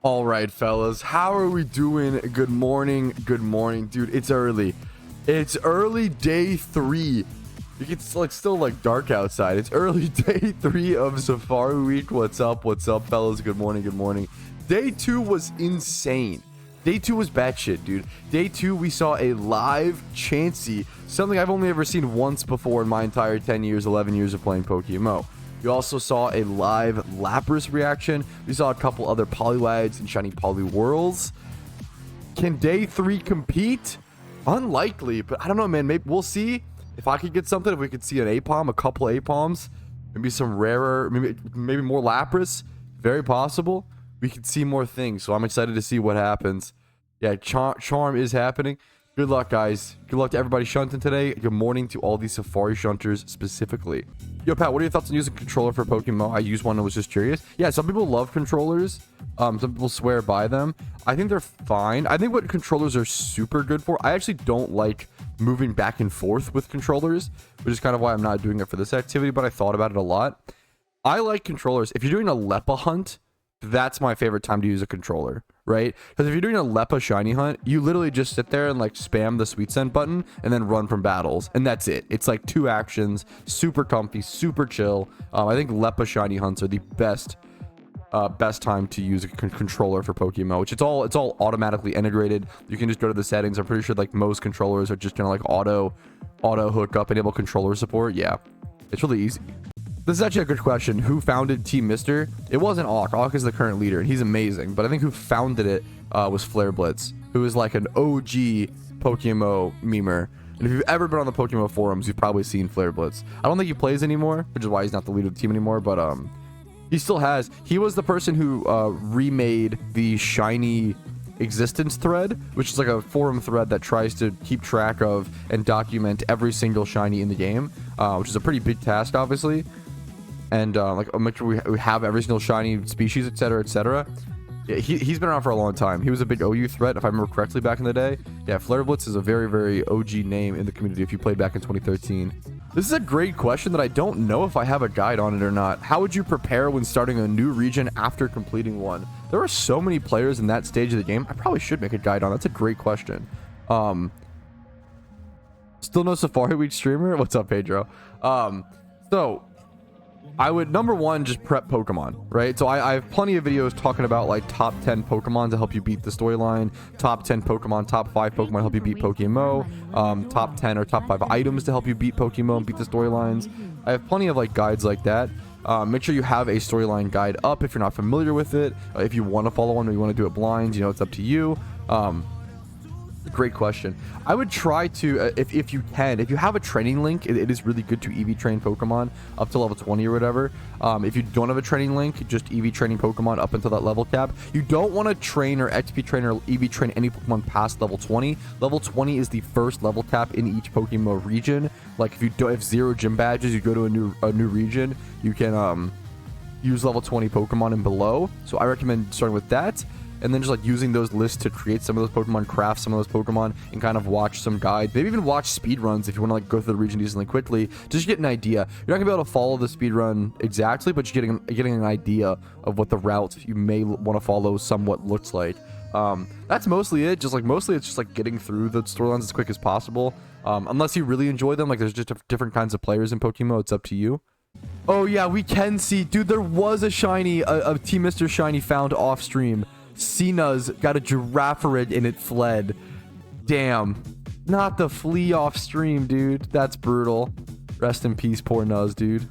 All right, fellas, how are we doing? Good morning, dude. It's early. It's early day 3. It's like still like dark outside. It's early day 3 of Safari Week. What's up, fellas? Good morning. Day 2 was insane. Day 2 was batshit, dude. Day 2, we saw a live Chansey, something I've only ever seen once before in my entire 10 years, 11 years of playing PokeMMO. We also saw a live Lapras reaction. We saw a couple other Poliwags and shiny Poliwhirls. Can day 3 compete? Unlikely, but I don't know, man. Maybe we'll see if I could get something. If we could see an Apom, a couple Apoms, maybe some rarer, maybe more Lapras. Very possible. We could see more things, so I'm excited to see what happens. Yeah, Charm is happening. Good luck, guys. Good luck to everybody shunting today. Good morning to all these Safari shunters specifically. Yo, Pat, what are your thoughts on using a controller for PokeMMO? I used one and was just curious. Yeah, some people love controllers. Some people swear by them. I think they're fine. I think what controllers are super good for, I actually don't like moving back and forth with controllers, which is kind of why I'm not doing it for this activity, but I thought about it a lot. I like controllers. If you're doing a Leppa hunt, that's my favorite time to use a controller, right? Because if you're doing a Leppa shiny hunt, you literally just sit there and like spam the sweet scent button and then run from battles, and that's it. It's like 2 actions, super comfy, super chill. I think Leppa shiny hunts are the best time to use a controller for PokeMMO, which it's all automatically integrated. You can just go to the settings. I'm pretty sure like most controllers are just gonna like auto hook up, enable controller support. Yeah, it's really easy. This is actually a good question. Who founded Team Mister? It wasn't Auk. Auk is the current leader, and he's amazing. But I think who founded it was Flare Blitz, who is like an OG PokeMMO memer. And if you've ever been on the PokeMMO forums, you've probably seen Flare Blitz. I don't think he plays anymore, which is why he's not the leader of the team anymore. But he still has. He was the person who remade the shiny existence thread, which is like a forum thread that tries to keep track of and document every single shiny in the game, which is a pretty big task, obviously. And like make sure we have every single shiny species, etc., etc. Yeah, he's been around for a long time. He was a big OU threat, if I remember correctly, back in the day. Yeah, Flare Blitz is a very, very OG name in the community if you played back in 2013. This is a great question that I don't know if I have a guide on it or not. How would you prepare when starting a new region after completing one? There are so many players in that stage of the game. I probably should make a guide on. That's a great question. Still no Safari Week streamer? What's up, Pedro? So I would, number one, just prep Pokemon, right? So I have plenty of videos talking about like top 10 Pokemon to help you beat the storyline, top 10 Pokemon, top 5 Pokemon to help you beat PokeMMO, top 10 or top 5 items to help you beat PokeMMO and beat the storylines. I have plenty of like guides like that. Make sure you have a storyline guide up if you're not familiar with it. If you want to follow one or you want to do it blind, you know, it's up to you. Great question. I would try to, if you can, if you have a training link, it is really good to EV train Pokemon up to level 20 or whatever. If you don't have a training link, just EV training Pokemon up until that level cap. You don't want to train or XP train or EV train any Pokemon past level 20. Level 20 is the first level cap in each PokeMMO region. Like if you don't have 0 gym badges, you go to a new region, you can use level 20 Pokemon and below. So I recommend starting with that. And then just like using those lists to create some of those Pokemon, craft some of those Pokemon, and kind of watch some guides. Maybe even watch speed runs if you want to like go through the region decently quickly. Just get an idea. You're not gonna be able to follow the speed run exactly, but you're getting an idea of what the route you may want to follow somewhat looks like. That's mostly it. Just like mostly it's just like getting through the storylines as quick as possible. Unless you really enjoy them, like there's just different kinds of players in PokeMMO. It's up to you. Oh yeah, we can see, dude. There was a shiny, a Team Mr. Shiny found off stream. Cena's got a Girafirig and it fled. Damn. Not the flea off stream, dude. That's brutal. Rest in peace, poor Nuz, dude.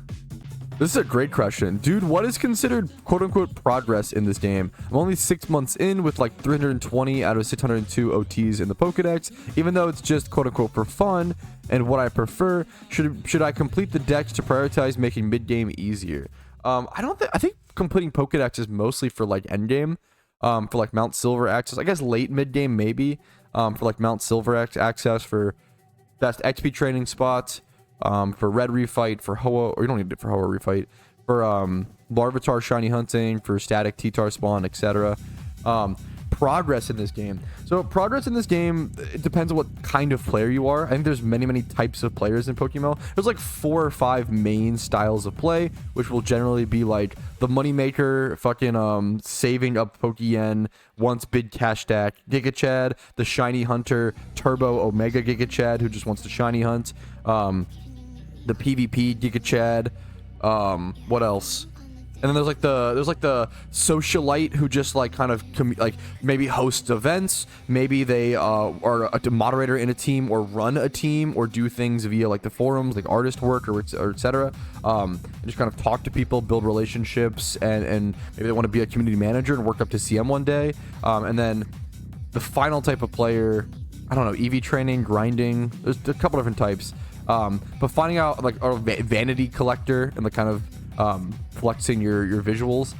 This is a great question. Dude, what is considered quote-unquote progress in this game? I'm only 6 months in with like 320 out of 602 OTs in the Pokedex. Even though it's just quote-unquote for fun and what I prefer, should I complete the dex to prioritize making mid-game easier? I think completing Pokedex is mostly for like endgame. For like Mount Silver access, I guess late mid game maybe, for like Mount Silver access for best XP training spots, for Red Refight, for Hoa, or you don't need it for Hoa Refight, for Larvitar shiny hunting, for static T-Tar spawn, etc. progress in this game. So progress in this game, it depends on what kind of player you are. I think there's many types of players in PokeMMO. There's like 4 or 5 main styles of play, which will generally be like the moneymaker, fucking saving up Pokeyen, wants big cash stack, Giga Chad, the shiny hunter, turbo omega Giga Chad who just wants to shiny hunt, the PvP Giga Chad, what else? And then there's like the socialite who just like kind of like maybe hosts events, maybe they are a moderator in a team or run a team or do things via like the forums, like artist work or etc. And just kind of talk to people, build relationships, and maybe they want to be a community manager and work up to CM one day. And then the final type of player, I don't know, EV training, grinding. There's a couple different types. But finding out like a vanity collector and the kind of flexing your visuals,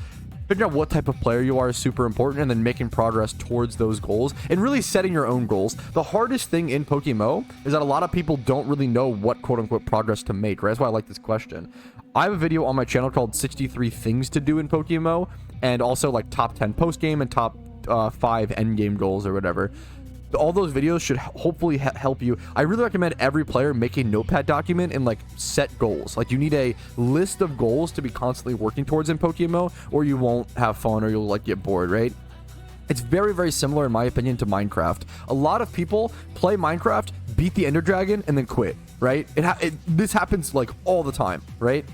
figuring out what type of player you are is super important, and then making progress towards those goals and really setting your own goals. The hardest thing in PokeMMO is that a lot of people don't really know what quote-unquote progress to make, right? That's why I like this question. I have a video on my channel called 63 things to do in PokeMMO, and also like top 10 post-game and top 5 end-game goals or whatever. All those videos should hopefully help you. I really recommend every player make a notepad document and like set goals. Like you need a list of goals to be constantly working towards in PokeMMO, or you won't have fun or you'll like get bored, right? It's very similar in my opinion to Minecraft. A lot of people play Minecraft, beat the Ender Dragon, and then quit, right? This happens like all the time, right?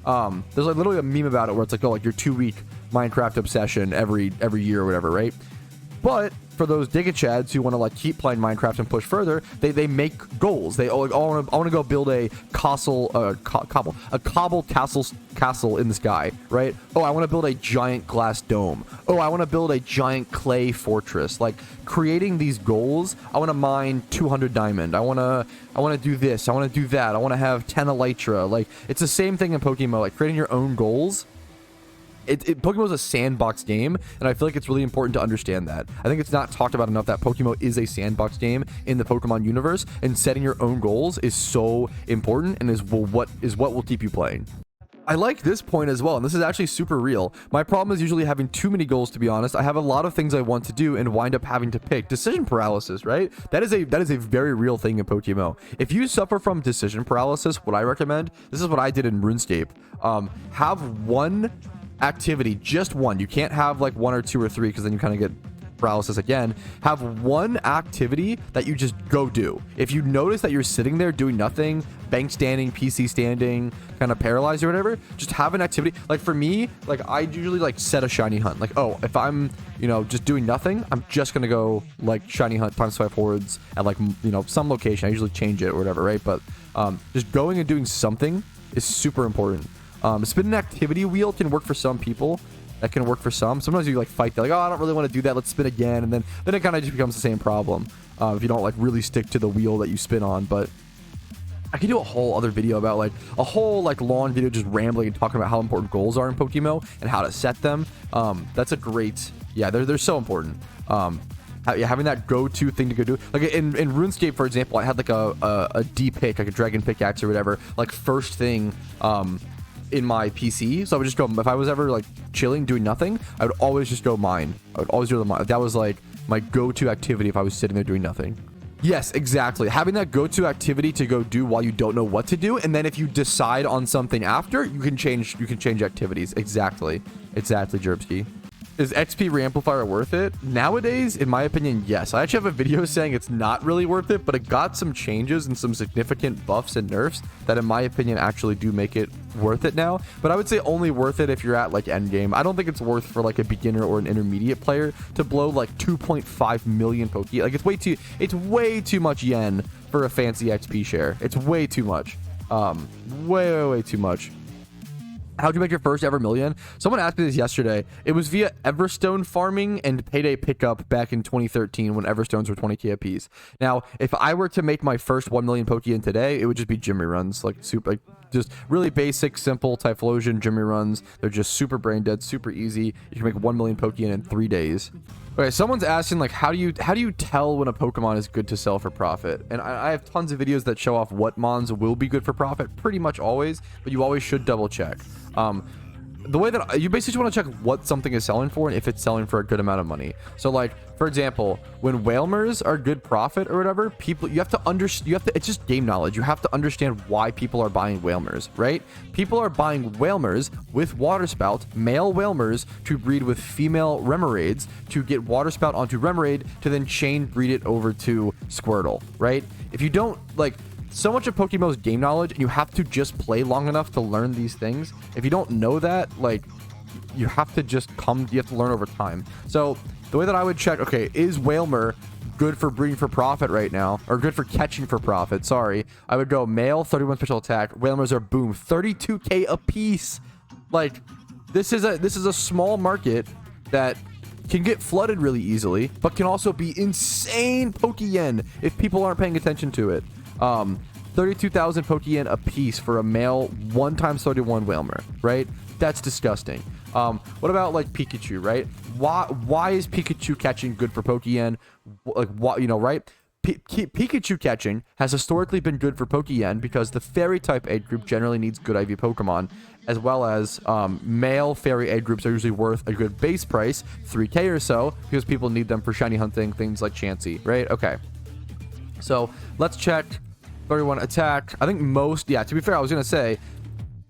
There's like literally a meme about it where it's like, oh, like your 2-week Minecraft obsession every year or whatever, right? But for those Giga Chads who want to like keep playing Minecraft and push further, they make goals. They like, oh, I want to go build a cobble castle in the sky, right? Oh, I want to build a giant glass dome. Oh, I want to build a giant clay fortress. Like creating these goals. I want to mine 200 diamond. I want to do this. I want to do that. I want to have 10 elytra. Like it's the same thing in PokeMMO. Like creating your own goals. PokeMMO is a sandbox game, and I feel like it's really important to understand that. I think it's not talked about enough that PokeMMO is a sandbox game in the Pokemon universe, and setting your own goals is so important and is what will keep you playing. I like this point as well, and this is actually super real. My problem is usually having too many goals, to be honest. I have a lot of things I want to do and wind up having to pick. Decision paralysis, right? That is a very real thing in PokeMMO. If you suffer from decision paralysis, what I recommend, this is what I did in RuneScape. Have one activity, just one. You can't have like 1 or 2 or 3 because then you kind of get paralysis again. Have one activity that you just go do. If you notice that you're sitting there doing nothing, bank standing, PC standing, kind of paralyzed or whatever, just have an activity. Like for me, like I usually like set a shiny hunt. Like, oh, if I'm, just doing nothing, I'm just gonna go like shiny hunt times 5 hordes at like, some location. I usually change it or whatever, right? But just going and doing something is super important. Spin an activity wheel can work for some people. That can work for some. Sometimes you like fight. They're like, oh, I don't really want to do that. Let's spin again. And then it kind of just becomes the same problem if you don't like really stick to the wheel that you spin on. But I could do a whole other video about like a whole like long video just rambling and talking about how important goals are in PokeMMO and how to set them. That's a great, yeah, they're so important. Having that go-to thing to go do, like in RuneScape, for example, I had like a D pick, like a dragon pickaxe or whatever, like first thing in my PC. So I would just go, if I was ever like chilling doing nothing, I would always just go mine. I would always do the mine. That was like my go-to activity if I was sitting there doing nothing. Yes, exactly. Having that go-to activity to go do while you don't know what to do, and then if you decide on something after, you can change activities. Exactly, Jerbski. Is XP Reamplifier worth it? Nowadays, in my opinion, yes. I actually have a video saying it's not really worth it, but it got some changes and some significant buffs and nerfs that, in my opinion, actually do make it worth it now. But I would say only worth it if you're at like endgame. I don't think it's worth for like a beginner or an intermediate player to blow like 2.5 million Poke. Like it's way too much yen for a fancy XP share. It's way too much. Way too much. How'd you make your first ever million? Someone asked me this yesterday. It was via Everstone farming and payday pickup back in 2013 when Everstones were 20k a piece. Now, if I were to make my first 1 million Pokeyen today, it would just be Jimmy runs, like super, like just really basic, simple Typhlosion Jimmy runs. They're just super brain dead, super easy. You can make 1 million Pokeyen in 3 days. Okay, someone's asking like, how do you tell when a Pokemon is good to sell for profit? And I have tons of videos that show off what mons will be good for profit, pretty much always, but you always should double check. the way that you basically want to check what something is selling for and if it's selling for a good amount of money. So like, for example, when Whalmers are good profit or whatever, people, you have to understand, it's just game knowledge. You have to understand why people are buying Whalmers, right? People are buying Whalmers with Waterspout, male Whalmers, to breed with female Remoraid's, to get Waterspout onto Remoraid, to then chain breed it over to Squirtle, right? If you don't, like, so much of PokeMMO's game knowledge, and you have to just play long enough to learn these things. If you don't know that, like, you have to you have to learn over time. So the way that I would check, okay, is Whalmer good for breeding for profit right now, or good for catching for profit? Sorry, I would go male, 31 special attack. Whalmers are boom, 32k a piece. Like, this is a small market that can get flooded really easily, but can also be insane Pokeyen if people aren't paying attention to it. 32,000 Pokeyen a piece for a male 1x31 Whalmer, right? That's disgusting. What about like Pikachu, right? Why is Pikachu catching good for Pokeyen? Like, what, you know, right? Pikachu catching has historically been good for Pokeyen because the fairy type age group generally needs good IV Pokemon, as well as male fairy age groups are usually worth a good base price, 3k or so, because people need them for shiny hunting, things like Chansey, right? Okay. So let's check 31 attack. I think most, yeah, to be fair, I was going to say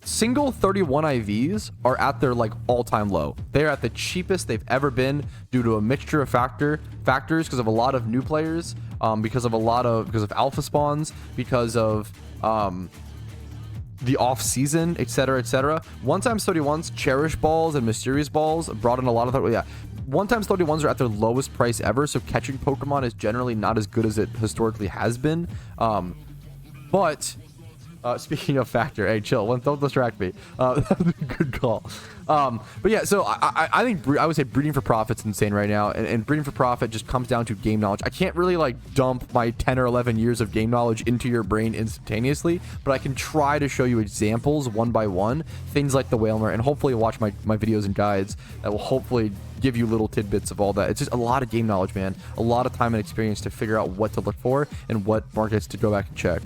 single 31 IVs are at their like all-time low. They're at the cheapest they've ever been due to a mixture of factors because of a lot of new players, because of alpha spawns, because of the off season, etc., etc. 1x31s, cherish balls and mysterious balls brought in a lot of 1x31s are at their lowest price ever, so catching Pokemon is generally not as good as it historically has been. But speaking of factor, hey, chill, don't distract me. Good call. But yeah, so I think I would say breeding for profit's insane right now, and breeding for profit just comes down to game knowledge. I can't really like dump my 10 or 11 years of game knowledge into your brain instantaneously, but I can try to show you examples one by one, things like the Whalmer, and hopefully watch my videos and guides that will hopefully give you little tidbits of all that. It's just a lot of game knowledge, man. A lot of time and experience to figure out what to look for and what markets to go back and check.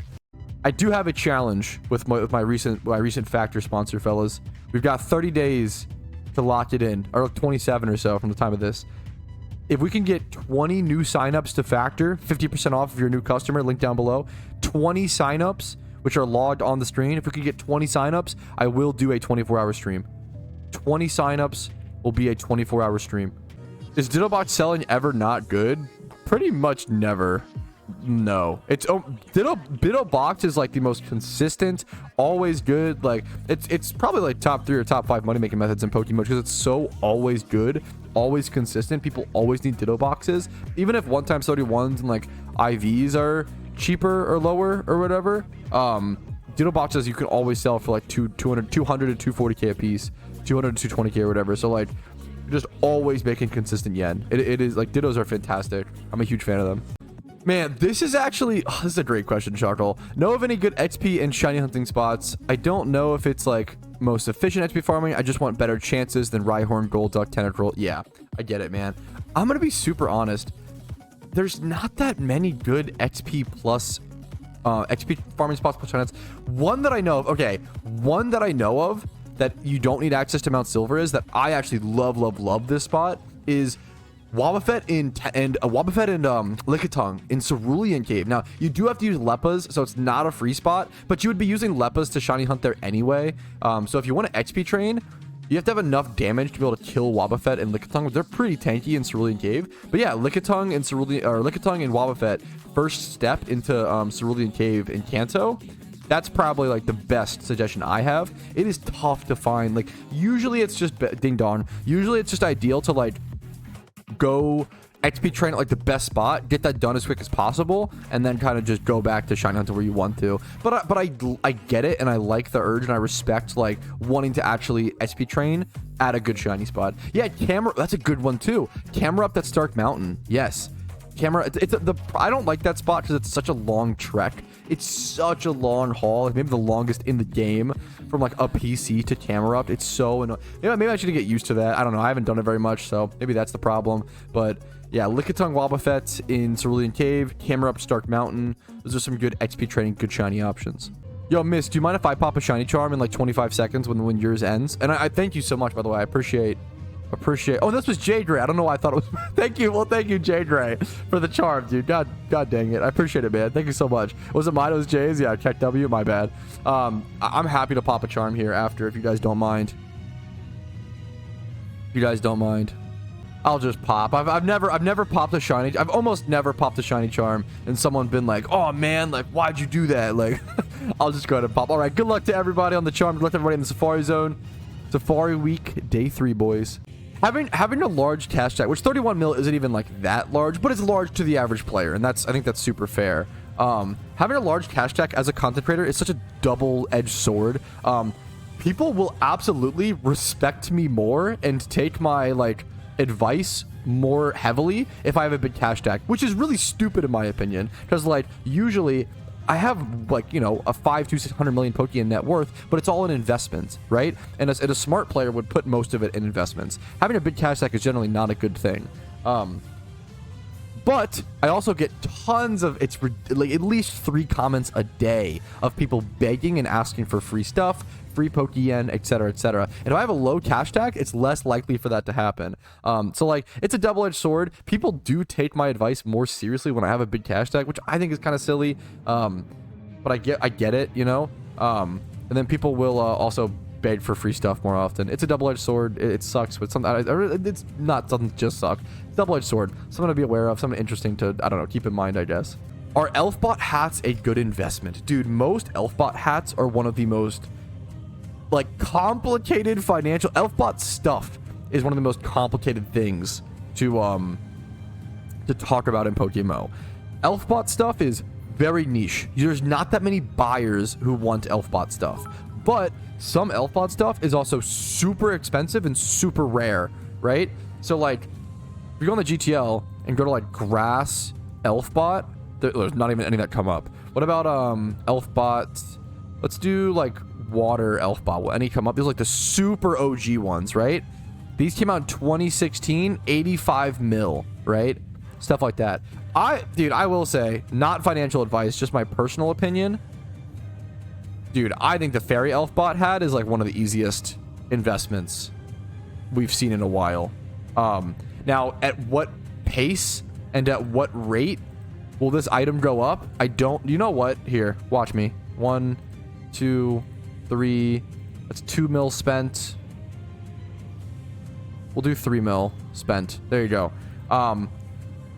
I do have a challenge with my recent factor sponsor, fellas. We've got 30 days to lock it in, or 27 or so from the time of this. If we can get 20 new signups to factor, 50% off if you're a new customer, link down below. 20 signups, which are logged on the screen. If we can get 20 signups, I will do a 24-hour stream. 20 signups will be a 24-hour stream. Is Dittobox selling ever not good? Pretty much never. No, it's Ditto Box is like the most consistent, always good. Like it's probably like top 3 or top 5 money making methods in Pokemon because it's so always good, always consistent. People always need Ditto Boxes, even if 1x31s and like IVs are cheaper or lower or whatever. Ditto Boxes you can always sell for like 200 to 240k a piece, 200 to 220k or whatever. So like just always making consistent yen. It is like Dittos are fantastic. I'm a huge fan of them. Man, this is actually, this is a great question, Charcoal. Know of any good XP and shiny hunting spots? I don't know if it's like most efficient XP farming. I just want better chances than Rhyhorn, Golduck, Tentacruel. Yeah, I get it, man. I'm going to be super honest. There's not that many good XP plus XP farming spots plus chances. One that I know of, okay, one that I know of that you don't need access to Mount Silver is that I actually love this spot is Wobbuffet and Lickitung in Cerulean Cave. Now, you do have to use Leppas, so it's not a free spot, but you would be using Leppas to shiny hunt there anyway. So if you want to XP train, you have to have enough damage to be able to kill Wobbuffet and Lickitung. They're pretty tanky in Cerulean Cave. But yeah, Lickitung and Wobbuffet, first step into Cerulean Cave in Kanto. That's probably like the best suggestion I have. It is tough to find. Like, usually it's just ding dong. Usually it's just ideal to like go XP train at like the best spot, get that done as quick as possible, and then kind of just go back to shiny hunt where you want to. But I get it, and I like the urge, and I respect like wanting to actually XP train at a good shiny spot. Yeah, that's a good one too. Camera up that Stark Mountain. Yes. I don't like that spot because it's such a long trek. It's such a long haul. Like maybe the longest in the game from like a PC to Camerupt. It's so annoying. You know, maybe I should get used to that. I don't know. I haven't done it very much, so maybe that's the problem. But yeah, Lickitung, Wobbuffet in Cerulean Cave, Camerupt, Stark Mountain. Those are some good XP training, good shiny options. Yo, Miss, do you mind if I pop a shiny charm in like 25 seconds when yours ends? And I thank you so much, by the way. I appreciate. Oh, this was Jade Ray. I don't know why I thought it was. Thank you. Well, thank you, Jade Ray, for the charm, dude. God dang it. I appreciate it, man. Thank you so much. Was it mine? It was Jay's? Yeah, check W. My bad. I'm happy to pop a charm here after, if you guys don't mind. If you guys don't mind, I'll just pop. I've never popped a shiny. I've almost never popped a shiny charm, and someone been like, "Oh man, like why'd you do that?" Like, I'll just go ahead and pop. All right. Good luck to everybody on the charm. Good luck to everybody in the Safari Zone. Safari Week, Day 3, boys. Having a large cash tag, which 31 mil isn't even like that large, but it's large to the average player, and I think that's super fair. Having a large cash tag as a content creator is such a double-edged sword. People will absolutely respect me more and take my like advice more heavily if I have a big cash tag, which is really stupid in my opinion, because like usually I have like, you know, a 500 to 600 million Pokeyen net worth, but it's all in investments, right? And a smart player would put most of it in investments. Having a big cash stack is generally not a good thing. But I also get tons of, it's like at least 3 comments a day of people begging and asking for free stuff, free Pokeyen, etc., etc. And if I have a low cash tag, it's less likely for that to happen. So like, it's a double-edged sword. People do take my advice more seriously when I have a big cash tag, which I think is kind of silly. But I get it, you know. And then people will also beg for free stuff more often. It's a double-edged sword. It sucks, but it's not something just suck. It's double-edged sword. Something to be aware of. Something interesting to, I don't know, keep in mind, I guess. Are Elfbot hats a good investment? Dude, most Elfbot hats are one of the most like complicated financial. Elfbot stuff is one of the most complicated things to talk about in PokeMMO. Elfbot stuff is very niche. There's not that many buyers who want Elfbot stuff, but some Elfbot stuff is also super expensive and super rare, right? So like, if you go on the GTL and go to like grass Elfbot, there's not even any that come up. What about Elfbot? Let's do like water Elfbot. Will any come up? These are like the super OG ones, right? These came out in 2016, 85 mil, right? Stuff like that. Dude, I will say, not financial advice, just my personal opinion. Dude, I think the Fairy Elfbot hat is like one of the easiest investments we've seen in a while. Now, at what pace and at what rate will this item go up? I don't... You know what? Here, watch me. 1, 2, 3... That's 2 mil spent. We'll do 3 mil spent. There you go.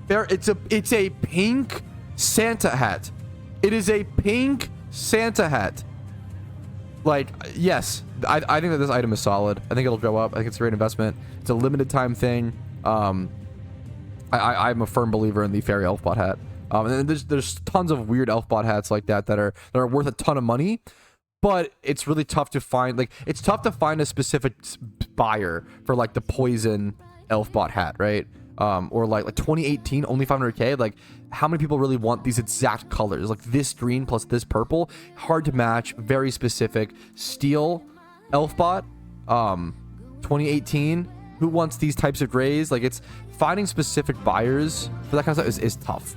It's a pink Santa hat. It is a pink Santa hat. Like, yes, I think that this item is solid. I think it'll go up. I think it's a great investment. It's a limited time thing. I'm a firm believer in the Fairy Elfbot hat. And then there's tons of weird Elfbot hats like that that are worth a ton of money, but it's really tough to find. Like, it's tough to find a specific buyer for like the poison Elfbot hat, right? Or like 2018, only 500k. Like, how many people really want these exact colors? Like this green plus this purple, hard to match, very specific. Steel Elfbot, 2018. Who wants these types of grays? Like, it's finding specific buyers for that kind of stuff is tough.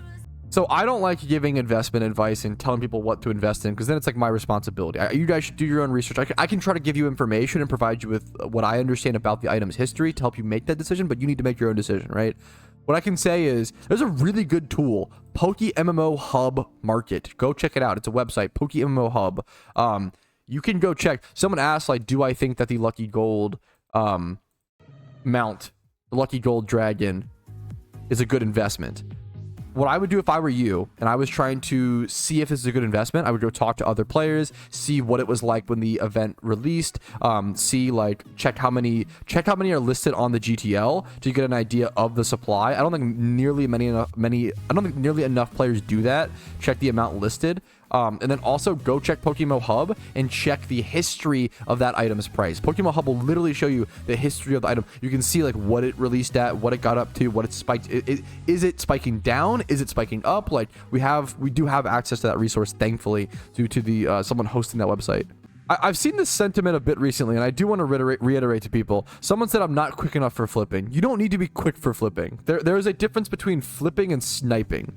So I don't like giving investment advice and telling people what to invest in, because then it's like my responsibility. You guys should do your own research. I can try to give you information and provide you with what I understand about the item's history to help you make that decision, but you need to make your own decision, right? What I can say is there's a really good tool, PokeMMO Hub Market. Go check it out. It's a website, PokeMMO Hub. You can go check. Someone asked, like, do I think that the Lucky Gold mount, the Lucky Gold Dragon, is a good investment? What I would do if I were you and I was trying to see if this is a good investment, I would go talk to other players, see what it was like when the event released, see, like, check how many are listed on the GTL to get an idea of the supply. I don't think nearly enough players do that. Check the amount listed. And then also go check PokeMMO Hub and check the history of that item's price. PokeMMO Hub will literally show you the history of the item. You can see like what it released at, what it got up to, what it spiked. Is it spiking down? Is it spiking up? Like, we do have access to that resource, thankfully, due to the someone hosting that website. I've seen this sentiment a bit recently, and I do want to reiterate to people. Someone said I'm not quick enough for flipping. You don't need to be quick for flipping. There is a difference between flipping and sniping.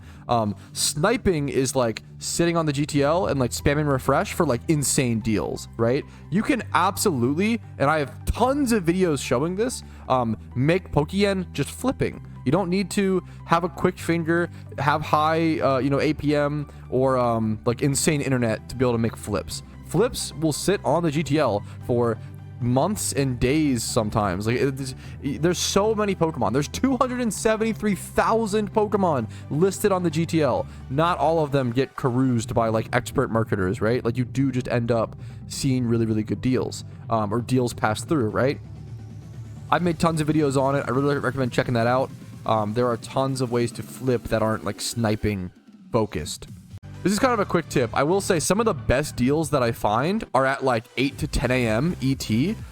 Sniping is like sitting on the GTL and like spamming refresh for like insane deals, right? You can absolutely, and I have tons of videos showing this, make Pokeyen just flipping. You don't need to have a quick finger, have high, APM or like insane internet to be able to make flips. Flips will sit on the GTL for months and days sometimes. Like there's so many Pokemon. There's 273,000 Pokemon listed on the GTL. Not all of them get caroused by like expert marketers, right? Like you do just end up seeing really, really good deals, or deals pass through, right? I've made tons of videos on it. I really recommend checking that out. There are tons of ways to flip that aren't like sniping focused. This is kind of a quick tip. I will say some of the best deals that I find are at like 8 to 10 a.m. ET,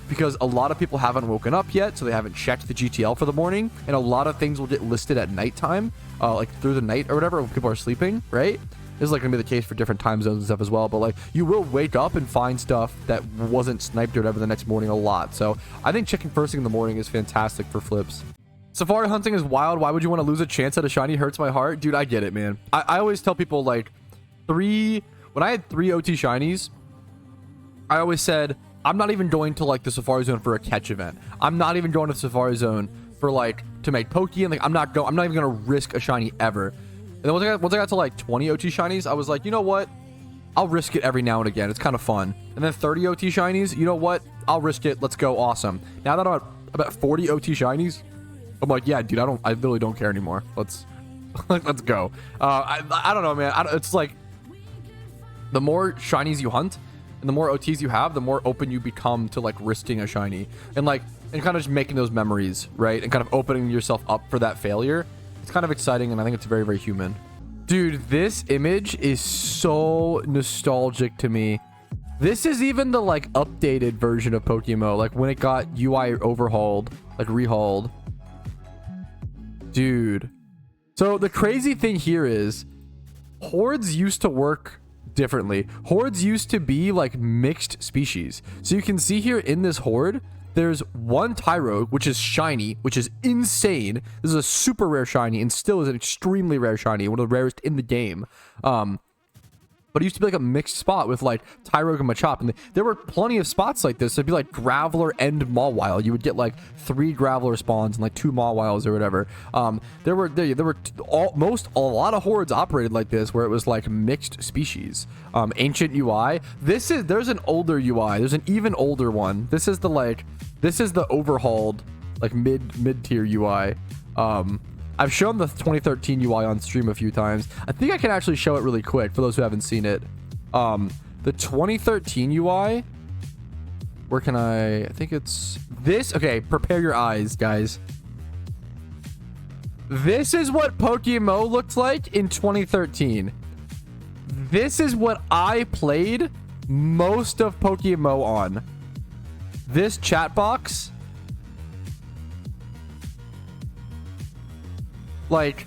because a lot of people haven't woken up yet, so they haven't checked the GTL for the morning, and a lot of things will get listed at nighttime, like through the night or whatever when people are sleeping, right? This is like gonna be the case for different time zones and stuff as well, but like you will wake up and find stuff that wasn't sniped or whatever the next morning a lot. So I think checking first thing in the morning is fantastic for flips. Safari hunting is wild. Why would you want to lose a chance at a shiny? Hurts my heart. Dude, I get it, man. I always tell people like, when I had 3 OT shinies, I always said, I'm not even going to like the Safari Zone for a catch event. I'm not even going to the Safari Zone for like to make Pokeyen. Like I'm not even gonna risk a shiny ever. And then once I got to like 20 OT shinies, I was like, you know what? I'll risk it every now and again. It's kind of fun. And then 30 OT shinies, you know what? I'll risk it. Let's go. Awesome. Now that I'm at 40 OT shinies, I'm like, yeah, dude, I literally don't care anymore. Let's go. I don't know, man. It's like, the more shinies you hunt and the more OTs you have, the more open you become to like risking a shiny and kind of just making those memories, right? And kind of opening yourself up for that failure. It's kind of exciting, and I think it's very, very human. Dude, this image is so nostalgic to me. This is even the like updated version of PokeMMO, like when it got UI overhauled, like rehauled. Dude. So the crazy thing here is Hordes used to work differently. Hordes used to be like mixed species. So you can see here in this horde, there's one Tyrogue, which is shiny, which is insane. This is a super rare shiny and still is an extremely rare shiny, one of the rarest in the game. But it used to be like a mixed spot with like Tyrogue and Machop, and there were plenty of spots like this. It'd be like Graveler and Mawile. You would get like 3 Graveler spawns and like 2 Mawiles or whatever. There were a lot of hordes operated like this, where it was like mixed species. Ancient UI. There's an older UI. There's an even older one. This is the overhauled like mid tier UI. I've shown the 2013 UI on stream a few times. I think I can actually show it really quick for those who haven't seen it. The 2013 UI, where can I think it's this. Okay, prepare your eyes, guys. This is what PokeMMO looked like in 2013. This is what I played most of PokeMMO on. This chat box, like,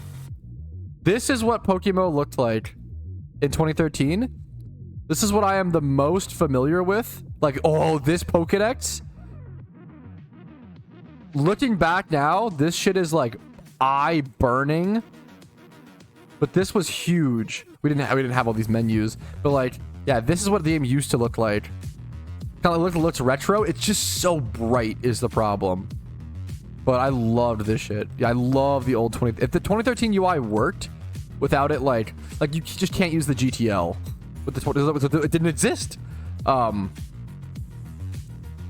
this is what PokeMMO looked like in 2013. This is what I am the most familiar with. Like, oh, this Pokedex. Looking back now, this shit is like eye burning. But this was huge. We didn't have all these menus, but like, yeah, this is what the game used to look like. Kind of looks retro. It's just so bright is the problem. But I loved this shit. Yeah, I love the old 20. If the 2013 UI worked without it, like you just can't use the GTL. With the it didn't exist.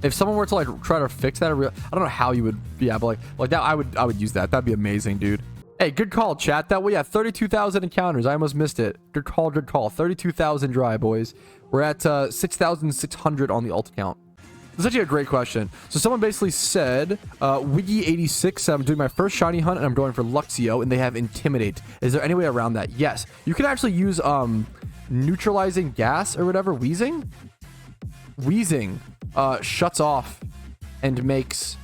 If someone were to like try to fix that, I don't know how you would. Yeah, but like that, I would use that. That'd be amazing, dude. Hey, good call, chat. That way, yeah, 32,000 encounters. I almost missed it. Good call, good call. 32,000 dry, boys. We're at 6,600 on the alt account. This is actually a great question. So someone basically said, Wiggy86, I'm doing my first shiny hunt and I'm going for Luxio and they have Intimidate. Is there any way around that? Yes. You can actually use neutralizing gas or whatever. Wheezing shuts off and makes...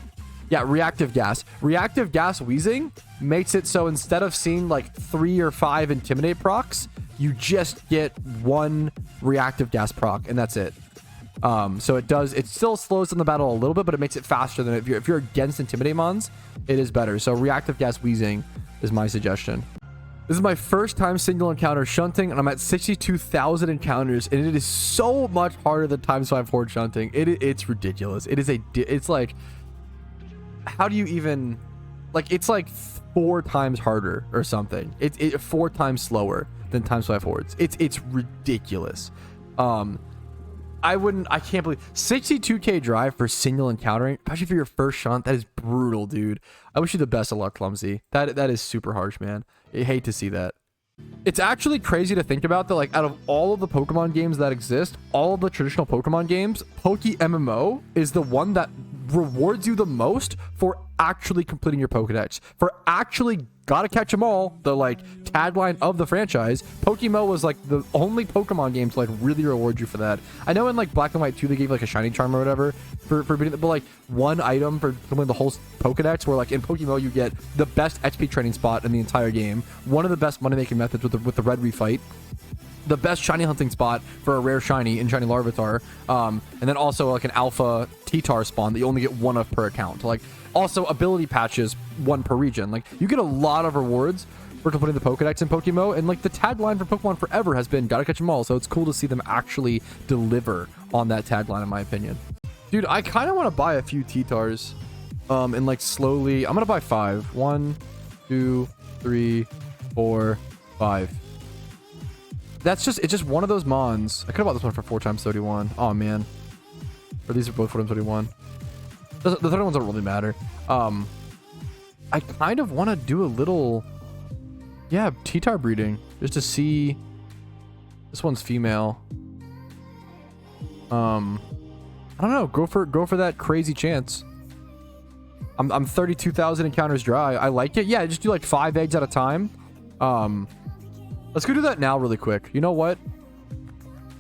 Yeah, reactive gas. Reactive gas wheezing makes it so instead of seeing like 3 or 5 Intimidate procs, you just get 1 reactive gas proc and that's it. So it still slows down the battle a little bit, but it makes it faster than if you're against Intimidate mons, it is better. So reactive gas wheezing is my suggestion. This is my first time single encounter shunting, and I'm at 62,000 encounters, and it is so much harder than times 5 horde shunting. It's ridiculous. It's like, how do you even, like, it's like 4 times harder or something. It's 4 times slower than times 5 hordes. It's ridiculous. I can't believe 62k drive for single encountering, especially for your first shunt. That is brutal, dude. I wish you the best of luck, Clumsy. That is super harsh, man. I hate to see that. It's actually crazy to think about that, like, out of all of the Pokemon games that exist, all of the traditional Pokemon games, PokeMMO is the one that rewards you the most for actually completing your Pokedex, for actually gotta catch them all, the like tagline of the franchise. PokeMMO was like the only Pokemon game to like really reward you for that. I know in like Black and White 2 they gave like a shiny charm or whatever for beating, but like one item for completing the whole Pokedex, where like in PokeMMO you get the best XP training spot in the entire game, one of the best money making methods with the red refight, the best shiny hunting spot for a rare shiny in shiny Larvitar, and then also like an alpha T-Tar spawn that you only get 1 of per account. Like also ability patches 1 per region. Like you get a lot of rewards for completing the Pokedex in PokeMMO, and like the tagline for Pokemon forever has been gotta catch them all. So it's cool to see them actually deliver on that tagline, in my opinion. Dude, I kind of want to buy a few T-Tars, and like slowly, I'm gonna buy 5. 1, 2, 3, 4, 5. It's just one of those mons. I could have bought this one for 4 times 31. Oh man. Or these are both 4 times 31. The third ones don't really matter. I kind of want to do a little, yeah, T-Tar breeding just to see. This one's female. I don't know. Go for that crazy chance. I'm 32,000 encounters dry. I like it. Yeah, just do like 5 eggs at a time. Let's go do that now really quick. You know what?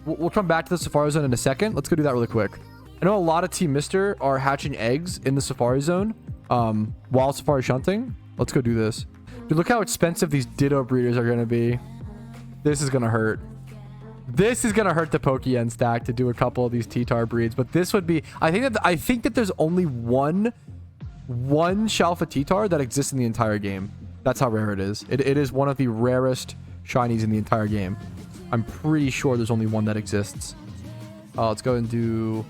We'll come back to the Safari Zone in a second. Let's go do that really quick. I know a lot of Team Mister are hatching eggs in the Safari Zone while Safari shunting. Let's go do this. Dude, look how expensive these Ditto breeders are going to be. This is going to hurt. This is going to hurt the Pokeyen stack to do a couple of these T-Tar breeds, but this would be... I think that there's only one Shalpha T-Tar that exists in the entire game. That's how rare it is. It is one of the rarest shinies in the entire game. I'm pretty sure there's only one that exists. Let's go and do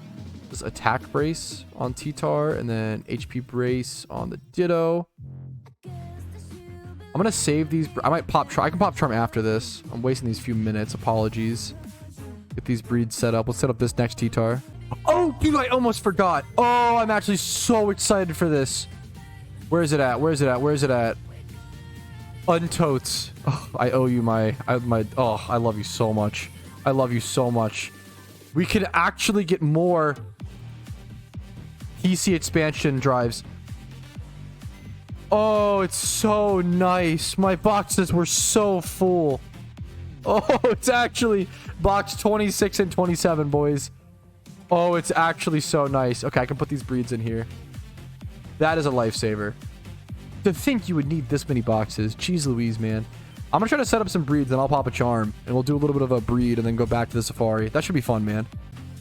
this attack brace on T-Tar and then HP brace on the Ditto. I'm gonna save these. I can pop charm after this. I'm wasting these few minutes. Apologies. Get these breeds set up. Let's set up this next T-Tar. Oh, dude, I almost forgot. Oh, I'm actually so excited for this. Where is it at? Where is it at? Where is it at? Untotes. Oh, I owe you my. Oh, I love you so much. I love you so much. We can actually get more PC expansion drives. Oh, it's so nice. My boxes were so full. Oh, it's actually box 26 and 27, boys. Oh, it's actually so nice. Okay, I can put these breeds in here. That is a lifesaver. To think you would need this many boxes. Jeez Louise, man. I'm gonna try to set up some breeds and I'll pop a charm and we'll do a little bit of a breed and then go back to the Safari. That should be fun, man.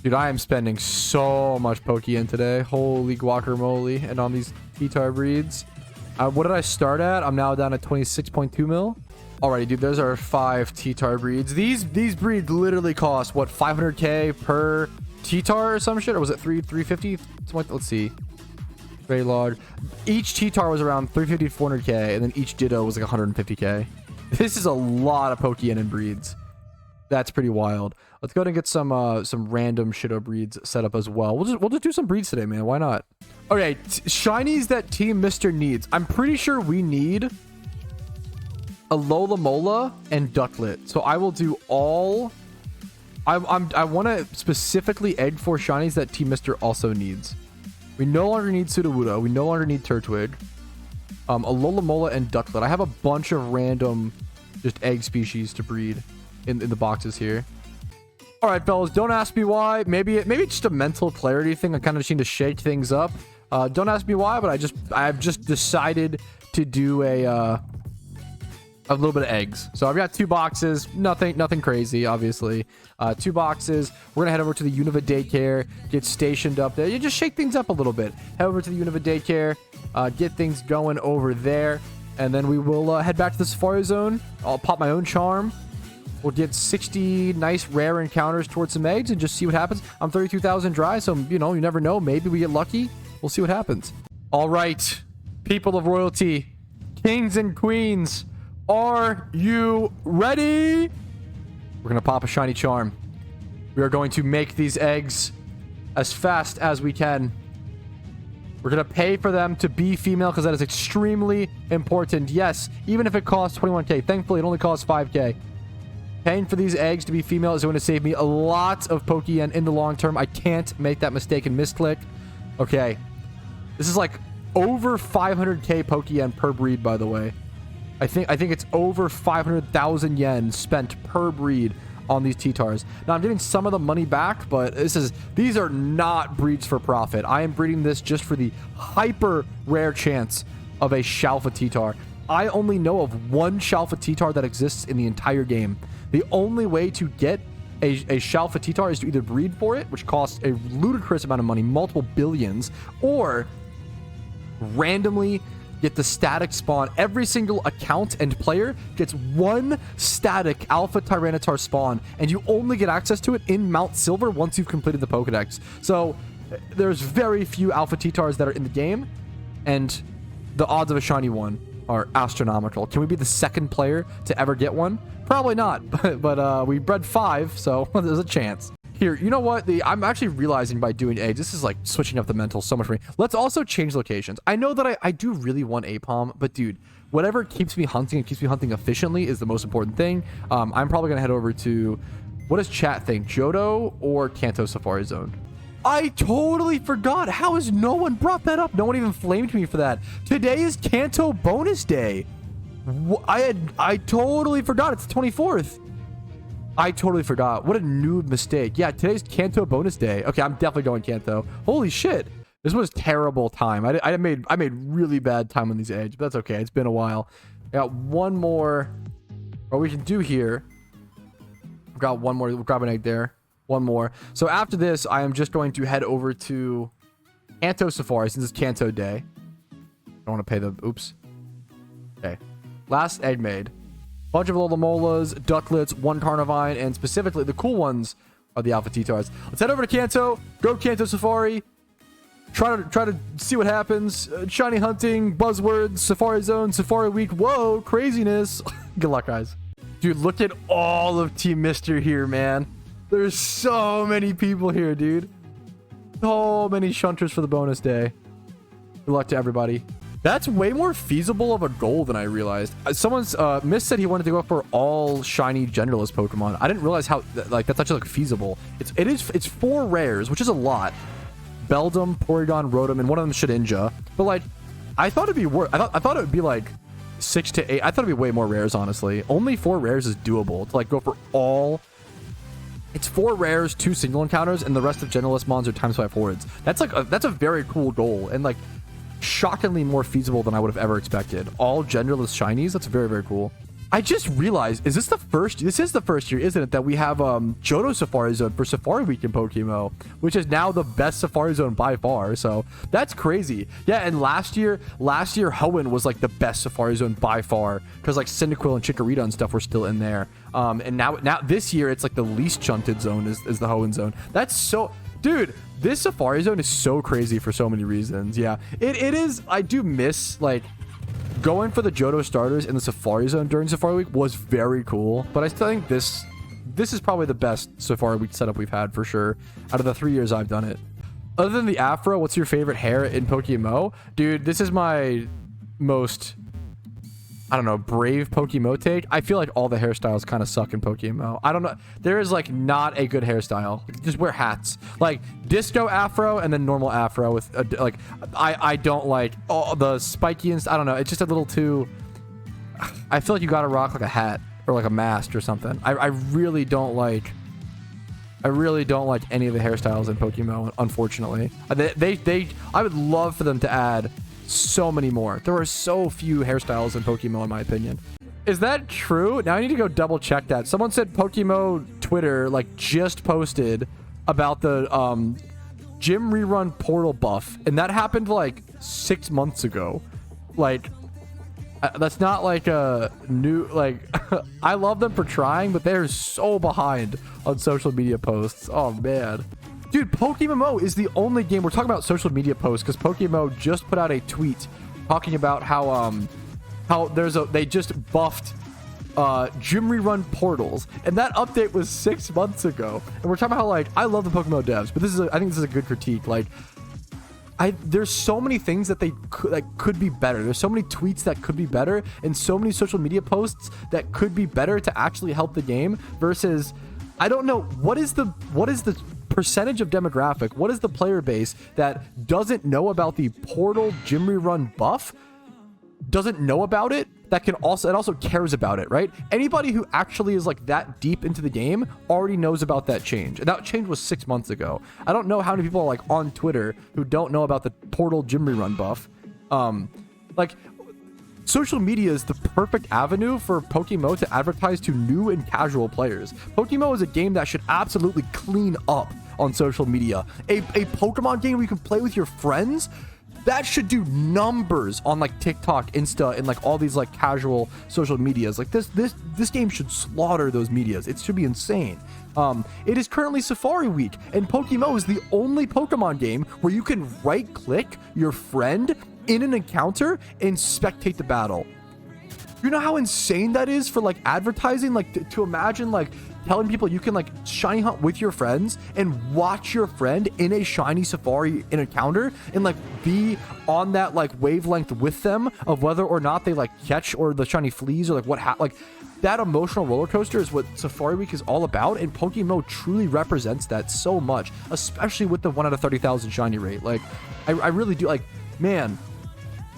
Dude, I am spending so much Pokeyen today. Holy guacamole. And on these T-Tar breeds. What did I start at? I'm now down at 26.2 mil. Alrighty, dude, there's our 5 T-Tar breeds. These breeds literally cost, what, 500k per T-Tar or some shit? Or was it 350? Let's see. Very large. Each T-Tar was around 350 to 400k, and then each Ditto was like 150k. This is a lot of Pokeyen and breeds. That's pretty wild. Let's go ahead and get some random Shido breeds set up as well. We'll just do some breeds today, man. Why not? Okay, shinies that Team Mister needs. I'm pretty sure we need a Lola Mola and Ducklet. So I will do all. I want to specifically egg for shinies that Team Mister also needs. We no longer need Sudowoodo. We no longer need Turtwig. A Lola Mola and Ducklet. I have a bunch of random just egg species to breed in the boxes here. All right, fellas, don't ask me why. Maybe it's just a mental clarity thing. I kind of just need to shake things up. Don't ask me why, but I've just decided to do a a little bit of eggs. So I've got 2 boxes. Nothing crazy, obviously. 2 boxes. We're gonna head over to the Unova daycare, get stationed up there. You just shake things up a little bit. Head over to the Unova daycare, get things going over there, and then we will head back to the Safari Zone. I'll pop my own charm. We'll get 60 nice rare encounters towards some eggs and just see what happens. I'm 32,000 dry, so, you know, you never know. Maybe we get lucky. We'll see what happens. All right, people of royalty, kings and queens, are you ready? We're going to pop a shiny charm. We are going to make these eggs as fast as we can. We're going to pay for them to be female because that is extremely important. Yes, even if it costs 21k. Thankfully, it only costs 5k. Paying for these eggs to be female is going to save me a lot of Pokeyen in the long term. I can't make that mistake and misclick. Okay. This is like over 500k Pokeyen per breed, by the way. I think it's over 500,000 yen spent per breed on these T-Tars. Now, I'm getting some of the money back, but these are not breeds for profit. I am breeding this just for the hyper rare chance of a Shalpha T-Tar. I only know of 1 Shalpha T-Tar that exists in the entire game. The only way to get a Shalpha T-Tar is to either breed for it, which costs a ludicrous amount of money, multiple billions, or randomly get the static spawn. Every single account and player gets 1 static Alpha Tyranitar spawn, and you only get access to it in Mount Silver once you've completed the Pokedex. So there's very few Alpha T-Tars that are in the game, and the odds of a shiny one are astronomical. Can we be the 2nd player to ever get one? Probably not, but we bred 5, so there's a chance. Here, you know what? I'm actually realizing by doing eggs, this is like switching up the mental so much for me. Let's also change locations. I know that I do really want Apom, but dude, whatever keeps me hunting and keeps me hunting efficiently is the most important thing. I'm probably going to head over to, what does chat think? Johto or Kanto Safari Zone? I totally forgot. How has no one brought that up? No one even flamed me for that. Today is Kanto bonus day. I totally forgot. It's the 24th. I totally forgot. What a noob mistake. Yeah, today's Kanto bonus day. Okay, I'm definitely going Kanto. Holy shit. This was terrible time. I made really bad time on these eggs, but that's okay. It's been a while. I got one more. What we can do here. I've got one more. We'll grab an egg there. One more. So after this, I am just going to head over to Kanto Safari since it's Kanto day. I don't want to pay the... Oops. Okay. Last egg made. Bunch of Lolamolas, Ducklets, 1 Carnivine, and specifically the cool ones are the Alpha T-Tars. Let's head over to Kanto. Go Kanto Safari. Try to see what happens. Shiny hunting, buzzwords, Safari Zone, Safari Week. Whoa, craziness. Good luck, guys. Dude, look at all of Team Mister here, man. There's so many people here, dude. So many Shunters for the bonus day. Good luck to everybody. That's way more feasible of a goal than I realized. Someone's Miss said he wanted to go for all shiny genderless Pokemon. I didn't realize how like that's actually like feasible. It's 4 rares, which is a lot. Beldum, Porygon, Rotom, and one of them Shedinja. But like, I thought it'd be worth. I thought it would be like 6 to 8. I thought it'd be way more rares, honestly. Only 4 rares is doable to like go for all. It's 4 rares, 2 single encounters, and the rest of genderless mons are ×5 hordes. That's like that's a very cool goal, and like shockingly more feasible than I would have ever expected. All genderless shinies. That's very, very cool. I just realized, this is the first year, isn't it, that we have Johto Safari Zone for Safari Week in PokeMMO, which is now the best Safari Zone by far. So that's crazy. Yeah, and last year Hoenn was like the best Safari Zone by far because like Cyndaquil and Chikorita and stuff were still in there. And now this year it's like the least shunted zone is the Hoenn zone. That's so, dude. This Safari Zone is so crazy for so many reasons. Yeah, it is. I do miss like going for the Johto starters in the Safari Zone during Safari Week was very cool, but I still think this is probably the best Safari Week setup we've had for sure out of the 3 years I've done it. Other than the afro, what's your favorite hair in PokeMMO? Dude, this is my most, I don't know, brave PokeMMO take. I feel like all the hairstyles kind of suck in PokeMMO. I don't know. There is like not a good hairstyle. Just wear hats. Like disco afro and then normal afro with like I don't like all the spiky and I don't know. It's just a little too. I feel like you gotta rock like a hat or like a mask or something. I really don't like. I really don't like any of the hairstyles in PokeMMO, unfortunately. I would love for them to add so many more. There are so few hairstyles in PokeMMO, in my opinion. Is that true? Now I need to go double check that. Someone said PokeMMO Twitter like just posted about the gym rerun portal buff, and that happened like 6 months ago. Like that's not like a new like I love them for trying, but they're so behind on social media posts. Oh man. Dude, PokeMMO is the only game we're talking about social media posts because PokeMMO just put out a tweet talking about how they just buffed gym rerun portals, and that update was 6 months ago. And we're talking about how like I love the PokeMMO devs, but I think this is a good critique. Like there's so many things that they could be better. There's so many tweets that could be better, and so many social media posts that could be better to actually help the game. Versus, I don't know what is the percentage of demographic, what is the player base that doesn't know about the portal gym rerun buff, doesn't know about it, that also cares about it, right? Anybody who actually is like that deep into the game already knows about that change, and that change was 6 months ago. I don't know how many people are like on Twitter who don't know about the portal gym rerun buff. Like social media is the perfect avenue for PokeMMO to advertise to new and casual players. PokeMMO is a game that should absolutely clean up on social media. A Pokemon game where you can play with your friends, that should do numbers on like TikTok, Insta, and like all these like casual social medias. Like this game should slaughter those medias. It should be insane. It is currently Safari Week, and PokeMMO is the only Pokemon game where you can right click your friend in an encounter and spectate the battle. You know how insane that is for like advertising? Like to imagine like telling people you can like shiny hunt with your friends and watch your friend in a shiny safari encounter and like be on that like wavelength with them of whether or not they like catch or the shiny fleas or like like that emotional roller coaster is what Safari Week is all about, and PokeMMO truly represents that so much, especially with the 1 out of 30,000 shiny rate. Like I really do, like, man,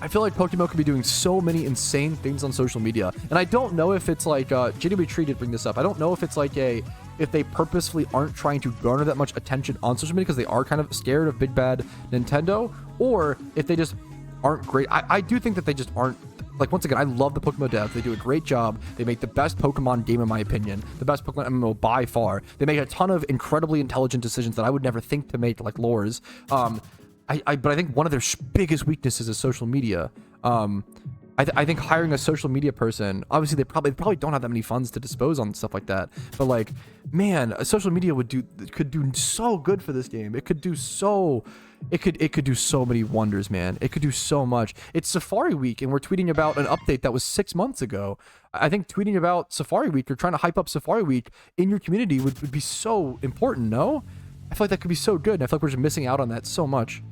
I feel like PokeMMO could be doing so many insane things on social media. And I don't know if it's like, JW Tree did bring this up. I don't know if it's like if they purposefully aren't trying to garner that much attention on social media because they are kind of scared of big bad Nintendo, or if they just aren't great. I do think that they just aren't, like, once again, I love the PokeMMO devs. They do a great job. They make the best Pokemon game, in my opinion, the best Pokemon MMO by far. They make a ton of incredibly intelligent decisions that I would never think to make, like lores. But I think one of their biggest weaknesses is social media. I think hiring a social media person, obviously they probably don't have that many funds to dispose on stuff like that. But like, man, a social media could do so good for this game. It could do so many wonders, man. It could do so much. It's Safari Week, and we're tweeting about an update that was 6 months ago. I think tweeting about Safari Week or trying to hype up Safari Week in your community would be so important, no? I feel like that could be so good, and I feel like we're just missing out on that so much.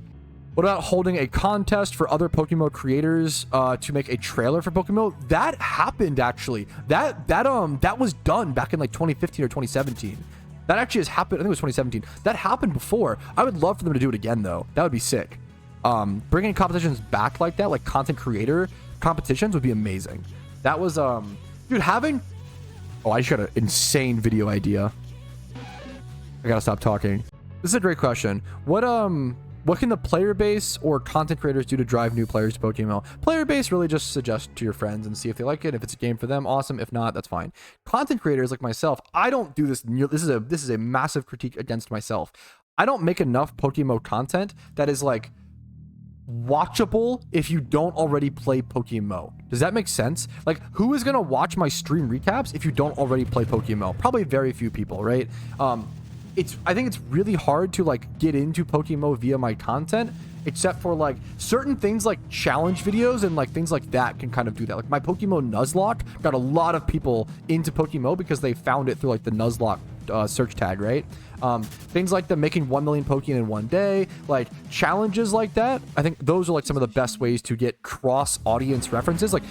What about holding a contest for other PokeMMO creators to make a trailer for PokeMMO? That happened, actually. That was done back in like 2015 or 2017. That actually has happened. I think it was 2017. That happened before. I would love for them to do it again, though. That would be sick. Bringing competitions back like that, like content creator competitions, would be amazing. That was dude, having... Oh, I just got an insane video idea. I gotta stop talking. This is a great question. What can the player base or content creators do to drive new players to PokeMMO? Player base, really just suggest to your friends and see if they like it. If it's a game for them, awesome. If not, that's fine. Content creators like myself, I don't do this. This is a massive critique against myself. I don't make enough PokeMMO content that is like watchable if you don't already play PokeMMO. Does that make sense? Like, who is gonna watch my stream recaps if you don't already play PokeMMO? Probably very few people, right? I think it's really hard to like get into PokeMMO via my content, except for like certain things like challenge videos and like things like that can kind of do that. Like my PokeMMO Nuzlocke got a lot of people into PokeMMO because they found it through like the Nuzlocke search tag, right? Things like the making 1 million Pokeyen in one day, like challenges like that. I think those are like some of the best ways to get cross audience references, like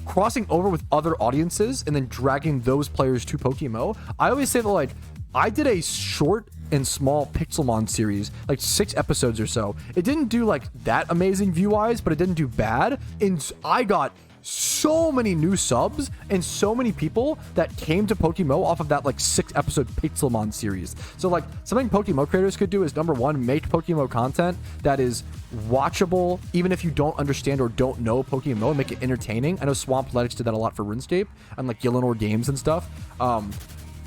crossing over with other audiences and then dragging those players to PokeMMO. I always say that like, I did a short and small Pixelmon series, like 6 episodes or so. It didn't do like that amazing view-wise, but it didn't do bad. And I got so many new subs and so many people that came to PokeMMO off of that like 6-episode Pixelmon series. So like something PokeMMO creators could do is, number one, make PokeMMO content that is watchable even if you don't understand or don't know PokeMMO, and make it entertaining. I know Swamp Athletics did that a lot for RuneScape and like Gillinor Games and stuff.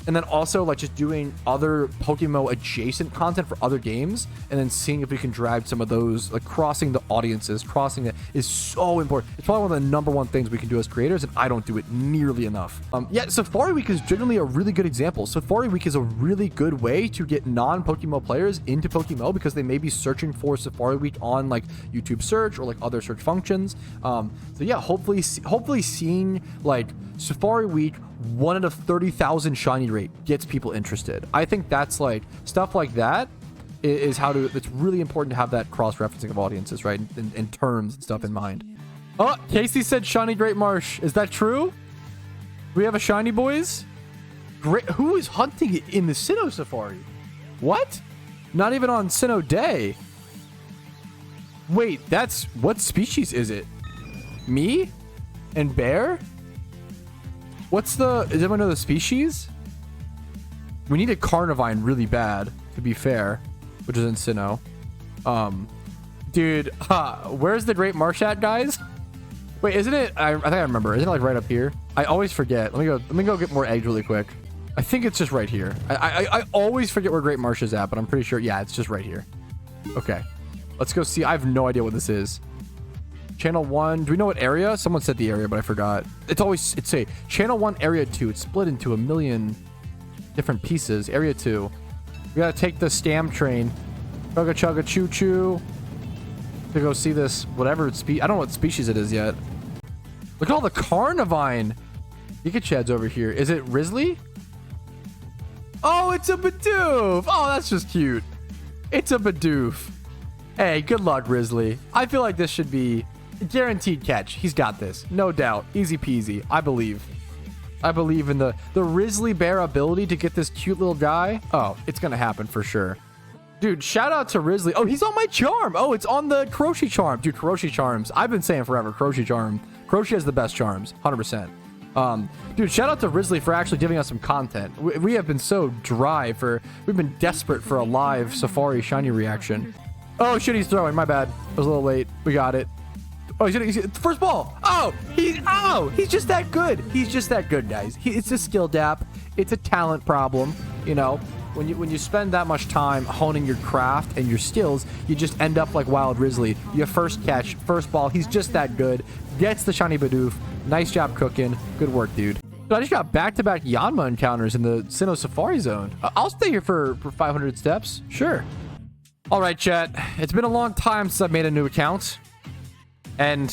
And then also like just doing other PokeMMO adjacent content for other games, and then seeing if we can drag some of those, like crossing the audiences, crossing it is so important. It's probably one of the number one things we can do as creators, and I don't do it nearly enough. Yeah, Safari Week is generally a really good example. Safari Week is a really good way to get non-PokeMMO players into PokeMMO because they may be searching for Safari Week on like YouTube search or like other search functions. So yeah, hopefully seeing like Safari Week 1 out of 30,000 shiny rate gets people interested. I think that's like stuff like that is how to, it's really important to have that cross-referencing of audiences, right? And terms and stuff in mind. Oh, Casey said shiny Great Marsh. Is that true? We have a shiny, boys? Great. Who is hunting it in the Sinnoh Safari? What? Not even on Sinnoh Day. Wait, that's, what species is it? Me? And Bear? What's the... Does anyone know the species? We need a Carnivine really bad, to be fair, which is in Sinnoh. Dude, where's the Great Marsh at, guys? Wait, isn't it... I think I remember. Isn't it like right up here? I always forget. Let me go get more eggs really quick. I think it's just right here. I always forget where Great Marsh is at, but I'm pretty sure... Yeah, it's just right here. Okay. Let's go see. I have no idea what this is. Channel 1, do we know what area? Someone said the area, but I forgot. It's a Channel 1, Area 2. It's split into a million different pieces. Area 2. We gotta take the Stam train. Chugga chugga choo choo. To go see this, whatever it's I don't know what species it is yet. Look at all the Carnivine. Pikachu's over here. Is it Risley? Oh, it's a Bidoof. Oh, that's just cute. It's a Bidoof. Hey, good luck, Risley. I feel like this should be guaranteed catch. He's got this. No doubt. Easy peasy. I believe. I believe in the Risley Bear ability to get this cute little guy. Oh, it's going to happen for sure. Dude, shout out to Risley. Oh, he's on my charm. Oh, it's on the Kuroshi charm. Dude, Kuroshi charms. I've been saying forever, Kuroshi charm. Kuroshi has the best charms. 100%. Dude, shout out to Risley for actually giving us some content. We have been so dry we've been desperate for a live Safari shiny reaction. Oh, shit, he's throwing. My bad. I was a little late. We got it. Oh, he's first ball. Oh, he's just that good. He's just that good, guys. It's a skill gap. It's a talent problem. You know, when you spend that much time honing your craft and your skills, you just end up like Wild Risley. Your first catch, first ball. He's just that good. Gets the shiny Bidoof. Nice job cooking. Good work, dude. I just got back-to-back Yanma encounters in the Sinnoh Safari Zone. I'll stay here for 500 steps. Sure. All right, chat. It's been a long time since I've made a new account. And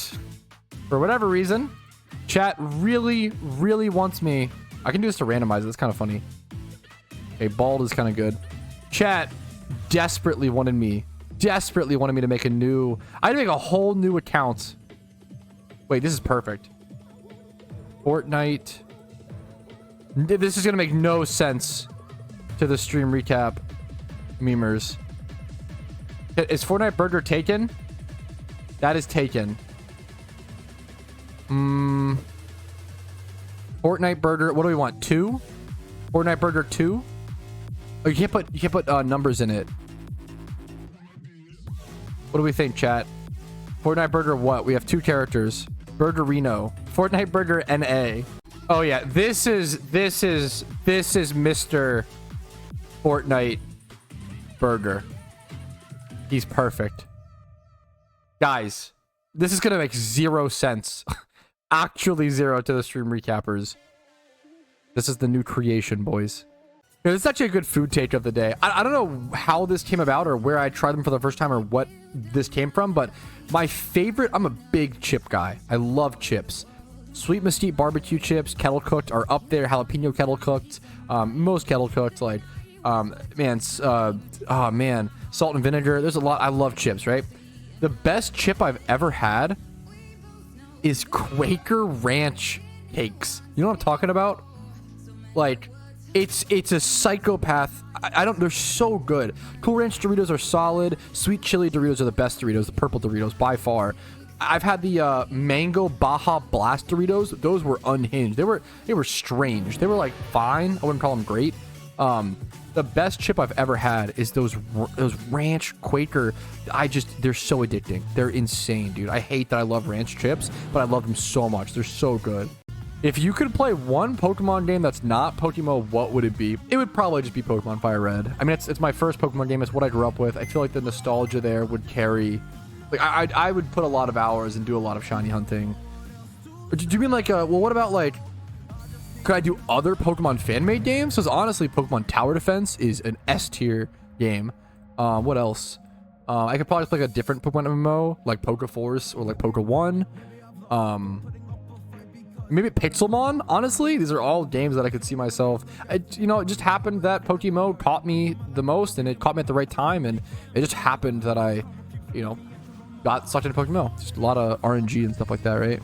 for whatever reason, chat really, really wants me. I can do this to randomize it. It's kind of funny. Okay, bald is kind of good. Chat desperately wanted me to make a new... I had to make a whole new account. Wait, this is perfect. Fortnite. This is going to make no sense to the stream recap memers. Is Fortnite Burger taken? That is taken. Fortnite Burger. What do we want? 2? Fortnite Burger 2? Oh, you can't put numbers in it. What do we think, chat? Fortnite Burger what? We have 2 characters. Burgerino. Fortnite Burger NA. Oh yeah, this is Mr. Fortnite Burger. He's perfect. Guys, this is gonna make 0 sense. Actually 0 to the stream recappers. This is the new creation, boys. It's actually a good food take of the day. I don't know how this came about or where I tried them for the first time or what this came from, but my favorite, I'm a big chip guy. I love chips. Sweet mesquite barbecue chips, kettle cooked, are up there. Jalapeno kettle cooked. Most kettle cooked, like, salt and vinegar. There's a lot. I love chips, right? The best chip I've ever had is Quaker Ranch cakes. You know what I'm talking about? Like, it's a psychopath. They're so good. Cool Ranch Doritos are solid. Sweet chili Doritos are the best Doritos. The purple Doritos by far. I've had the mango Baja Blast Doritos. Those were unhinged. They were strange. They were like fine. I wouldn't call them great. The best chip I've ever had is those ranch Quaker. They're so addicting. They're insane, dude. I hate that I love ranch chips, but I love them so much. They're so good. If you could play one Pokemon game that's not PokeMMO, what would it be? It would probably just be Pokemon Fire Red. I mean, it's my first Pokemon game. It's what I grew up with. I feel like the nostalgia there would carry. Like I would put a lot of hours and do a lot of shiny hunting. But do you mean like well, what about like, could I do other Pokemon fan-made games? Because honestly, Pokemon Tower Defense is an S-tier game. What else? I could probably play a different Pokemon MMO, like PokeForce or like Poke1. Maybe Pixelmon, honestly. These are all games that I could see myself. It just happened that PokeMMO caught me the most, and it caught me at the right time, and it just happened that I, got sucked into PokeMMO. Just a lot of RNG and stuff like that, right?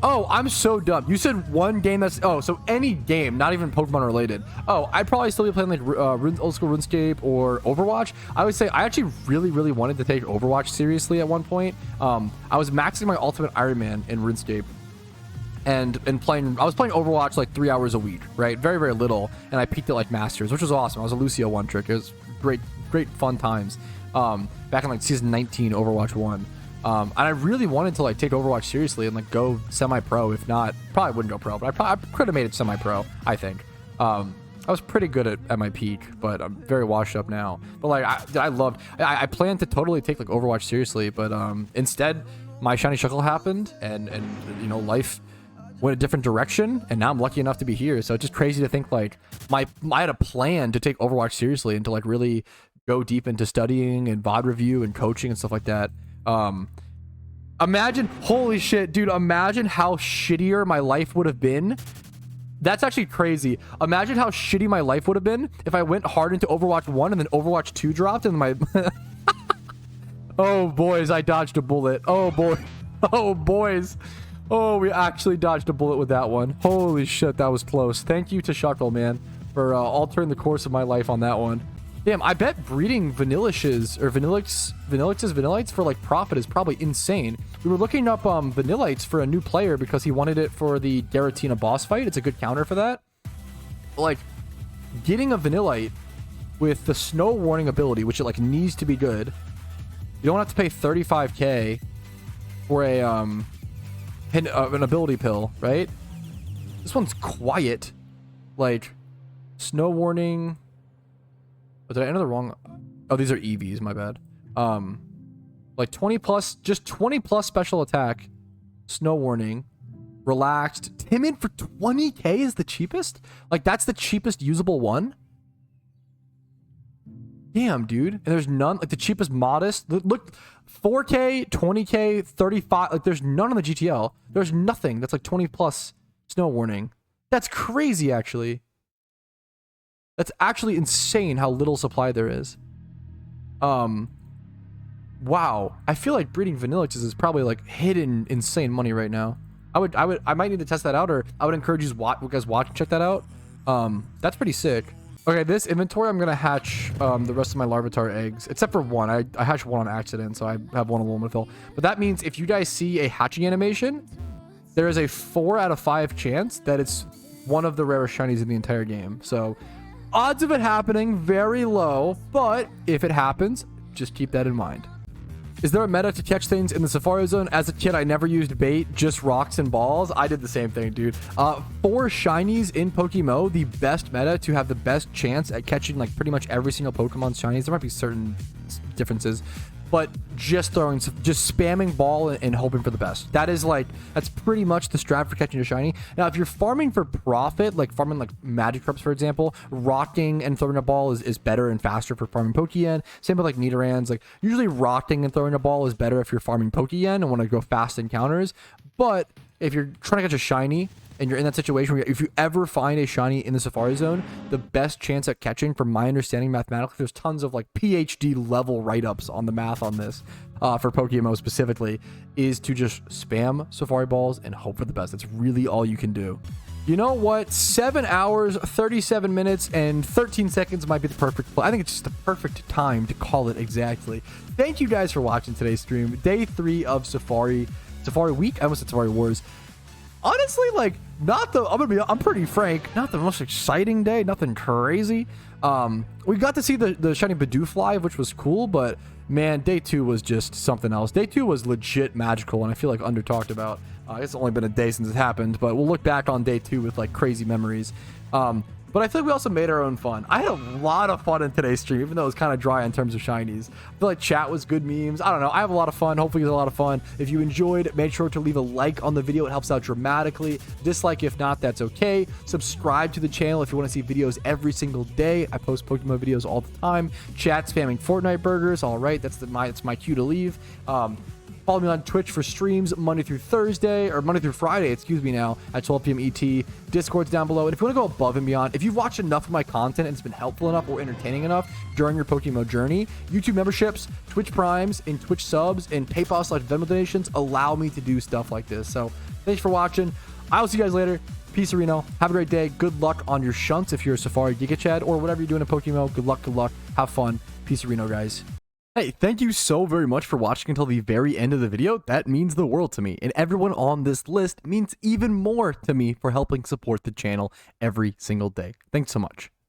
Oh, I'm so dumb. You said one game that's... Oh, so any game, not even Pokemon related. Oh, I'd probably still be playing like old school RuneScape or Overwatch. I would say I actually really, really wanted to take Overwatch seriously at one point. I was maxing my Ultimate Iron Man in RuneScape. And I was playing Overwatch like 3 hours a week, right? Very, very little. And I peaked at like Masters, which was awesome. I was a Lucio one trick. It was great fun times. Back in like season 19, Overwatch 1. And I really wanted to like take Overwatch seriously and like go semi-pro. If not, probably wouldn't go pro, but I could have made it semi-pro, I think. I was pretty good at my peak, but I'm very washed up now. But like I planned to totally take like Overwatch seriously, but instead my shiny Shuckle happened and life went a different direction, and now I'm lucky enough to be here. So it's just crazy to think like I had a plan to take Overwatch seriously and to like really go deep into studying and VOD review and coaching and stuff like that. Imagine, holy shit, dude, imagine how shittier my life would have been. That's actually crazy. Imagine how shitty my life would have been if I went hard into Overwatch 1 and then Overwatch 2 dropped and my... Oh, boys, I dodged a bullet. Oh, boy. Oh, boys. Oh, we actually dodged a bullet with that one. Holy shit, that was close. Thank you to Shuckle, man, for altering the course of my life on that one. Damn, I bet breeding Vanilluxes or Vanillites for like profit is probably insane. We were looking up Vanillites for a new player because he wanted it for the Garatina boss fight. It's a good counter for that. Like, getting a Vanillite with the Snow Warning ability, which it like needs to be good. You don't have to pay 35k for an ability pill, right? This one's quiet. Like, Snow Warning. Oh, did I enter the wrong? Oh, these are EVs, my bad. Like 20 plus, just 20 plus special attack, Snow Warning, Relaxed, Timid for 20k is the cheapest? Like, that's the cheapest usable one? Damn, dude. And there's none, like the cheapest Modest. Look, 4k, 20k, 35, like there's none on the GTL. There's nothing that's like 20 plus Snow Warning. That's crazy, actually. That's actually insane how little supply there is. Wow. I feel like breeding Vanilluxes is probably like hidden insane money right now. I might need to test that out, or I would encourage you guys watch and check that out. That's pretty sick. Okay, this inventory, I'm gonna hatch the rest of my Larvitar eggs, except for one. I hatched one on accident, so I have one alone with Phil. But that means if you guys see a hatching animation, there is a 4 out of 5 chance that it's one of the rarest shinies in the entire game. So odds of it happening, very low, but if it happens, just keep that in mind. Is there a meta to catch things in the Safari Zone? As a kid, I never used bait, just rocks and balls. I did the same thing, dude. For shinies in PokeMMO, the best meta to have the best chance at catching like pretty much every single Pokemon's shinies. There might be certain differences, but just spamming ball and hoping for the best. That's pretty much the strat for catching a shiny. Now, if you're farming for profit, like farming like Magikarps, for example, rocking and throwing a ball is better and faster for farming Pokeyen. Same with like Nidorans. Like, usually rocking and throwing a ball is better if you're farming Pokeyen and want to go fast encounters. But if you're trying to catch a shiny and you're in that situation where if you ever find a shiny in the Safari Zone, the best chance at catching, from my understanding mathematically, there's tons of like PhD level write-ups on the math on this for PokeMMO specifically, is to just spam Safari Balls and hope for the best. That's really all you can do. You know what? 7 hours, 37 minutes, and 13 seconds might be the perfect play. I think it's just the perfect time to call it exactly. Thank you guys for watching today's stream. Day 3 of Safari. Safari Week. I almost said Safari Wars. Honestly, like, I'm pretty frank, not the most exciting day, nothing crazy. We got to see the shiny Bidoof fly, which was cool, but man, day 2 was just something else. Day 2 was legit magical, and I feel like under talked about. It's only been a day since it happened, but we'll look back on day 2 with like crazy memories. But I feel like we also made our own fun. I had a lot of fun in today's stream, even though it was kind of dry in terms of shinies. I feel like chat was good memes. I don't know. I have a lot of fun. Hopefully you had a lot of fun. If you enjoyed, make sure to leave a like on the video. It helps out dramatically. Dislike if not, that's okay. Subscribe to the channel if you want to see videos every single day. I post Pokemon videos all the time. Chat spamming Fortnite burgers. All right, that's my cue to leave. Follow me on Twitch for streams Monday through Friday, excuse me, now at 12 p.m. ET. Discord's down below. And if you want to go above and beyond, if you've watched enough of my content and it's been helpful enough or entertaining enough during your PokeMMO journey, YouTube memberships, Twitch Primes, and Twitch subs, and PayPal/Venmo donations allow me to do stuff like this. So thanks for watching. I will see you guys later. Peace, Reno. Have a great day. Good luck on your shunts if you're a Safari Giga Chad or whatever you're doing in PokeMMO. Good luck. Good luck. Have fun. Peace, Reno, guys. Hey, thank you so very much for watching until the very end of the video. That means the world to me, and everyone on this list means even more to me for helping support the channel every single day. Thanks so much.